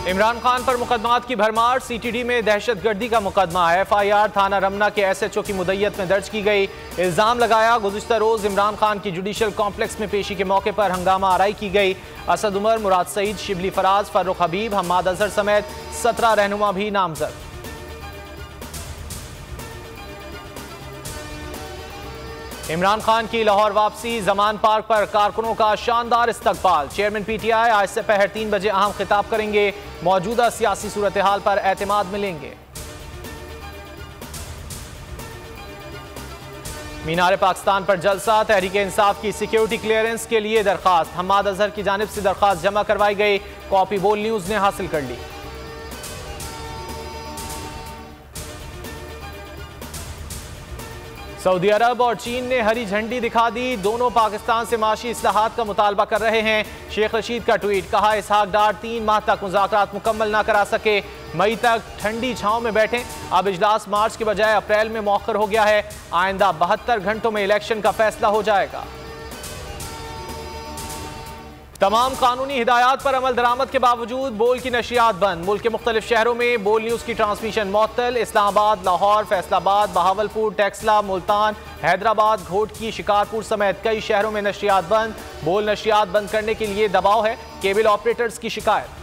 इमरान खान पर मुकदमात की भरमार। सीटीडी में दहशतगर्दी का मुकदमा है। FIR थाना रमना के SHO की मुद्दत में दर्ज की गई। इल्जाम लगाया गुज़िश्ता रोज इमरान खान की जुडिशल कॉम्प्लेक्स में पेशी के मौके पर हंगामा आराई की गई। असद उमर, मुराद सईद, शिबली फराज, फर्रुख हबीब, हम्माद अजहर समेत 17 रहनुमा भी नामजद। इमरान खान की लाहौर वापसी। जमान पार्क पर कारकुनों का शानदार इस्तकबाल। चेयरमैन PTI आज से पहर 3 बजे अहम खिताब करेंगे। मौजूदा सियासी सूरत हाल पर एतमाद मिलेंगे। मीनार पाकिस्तान पर जलसा। तहरीक इंसाफ की सिक्योरिटी क्लियरेंस के लिए दरखास्त। हम्माद अजहर की जानिब से दरखास्त जमा करवाई गई। कॉपी बोल न्यूज ने हासिल कर ली। सऊदी अरब और चीन ने हरी झंडी दिखा दी। दोनों पाकिस्तान से माशी इस्लाहात का मुतालबा कर रहे हैं। शेख रशीद का ट्वीट। कहा इसहाक डार 3 माह तक मुज़ाकरात मुकम्मल ना करा सके। मई तक ठंडी छांव में बैठें। अब इजलास मार्च के बजाय अप्रैल में मौखर हो गया है। आइंदा 72 घंटों में इलेक्शन का फैसला हो जाएगा। तमाम कानूनी हिदायत पर अमल दरामद के बावजूद बोल की नशरियात बंद। मुल्क के मुख्तलिफ शहरों में बोल न्यूज़ की ट्रांसमिशन मुअत्तल। इस्लामाबाद, लाहौर, फैसलाबाद, बहावलपुर, टेक्सला, मुल्तान, हैदराबाद, घोटकी, शिकारपुर समेत कई शहरों में नशरियात बंद। बोल नशरियात बंद करने के लिए दबाव है। केबल ऑपरेटर्स की शिकायत।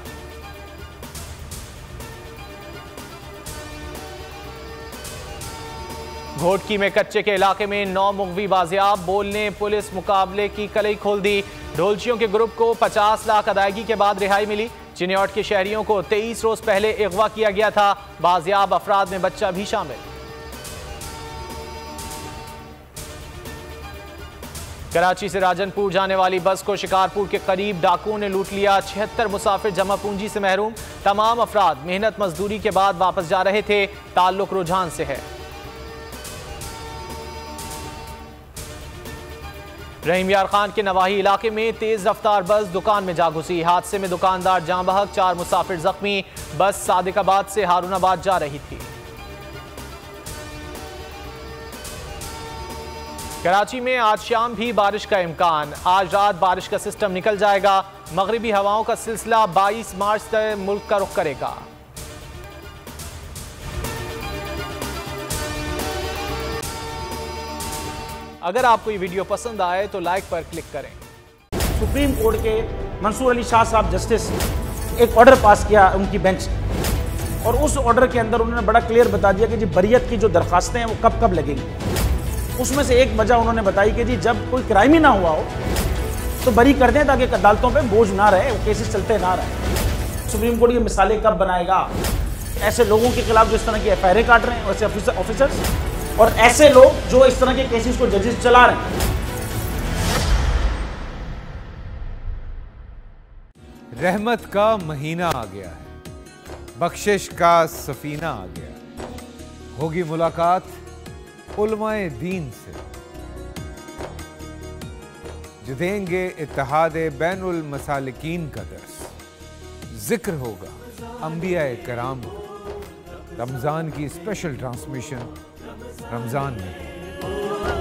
घोटकी में कच्चे के इलाके में 9 मुगवी बाजियाब। बोल ने पुलिस मुकाबले की कलई खोल दी। ढोलचियों के ग्रुप को 50 लाख अदायगी के बाद रिहाई मिली। चिन्यौट के शहरियों को 23 रोज पहले अगवा किया गया था। बाजियाब अफराद में बच्चा भी शामिल। कराची से राजनपुर जाने वाली बस को शिकारपुर के करीब डाकुओं ने लूट लिया। 76 मुसाफिर जमा पूंजी से महरूम। तमाम अफराद मेहनत मजदूरी के बाद वापस जा रहे थे। ताल्लुक रुझान से है। रहीम यार खान के नवाही इलाके में तेज रफ्तार बस दुकान में जा घुसी। हादसे में दुकानदार जाँ बहक, 4 मुसाफिर जख्मी। बस सादिकाबाद से हारूनाबाद जा रही थी। कराची में आज शाम भी बारिश का इम्कान। आज रात बारिश का सिस्टम निकल जाएगा। मगरिबी हवाओं का सिलसिला 22 मार्च तक मुल्क का रुख करेगा। अगर आपको ये वीडियो पसंद आए तो लाइक पर क्लिक करें। सुप्रीम कोर्ट के मंसूर अली शाह साहब जस्टिस एक ऑर्डर पास किया उनकी बेंच, और उस ऑर्डर के अंदर उन्होंने बड़ा क्लियर बता दिया कि जी बरियत की जो दरखास्तें हैं वो कब कब लगेंगी। उसमें से एक वजह उन्होंने बताई कि जी जब कोई क्राइम ही ना हुआ हो तो बरी कर दें ताकि अदालतों पे बोझ ना रहे, वो केसेस चलते ना रहे। सुप्रीम कोर्ट ये मिसालें कब बनाएगा ऐसे लोगों के खिलाफ जो इस तरह की FIR काट रहे हैं, वैसे ऑफिसर्स, और ऐसे लोग जो इस तरह के केसेस को जजेस चला रहे हैं। रहमत का महीना आ गया है, बख्शिश का सफीना आ गया। होगी मुलाकात उलमाए दीन से, जो देंगे इत्तेहादे बैनुल मसालिकीन का दर्स। जिक्र होगा अंबियाए कराम का। रमजान की स्पेशल ट्रांसमिशन रमजान में।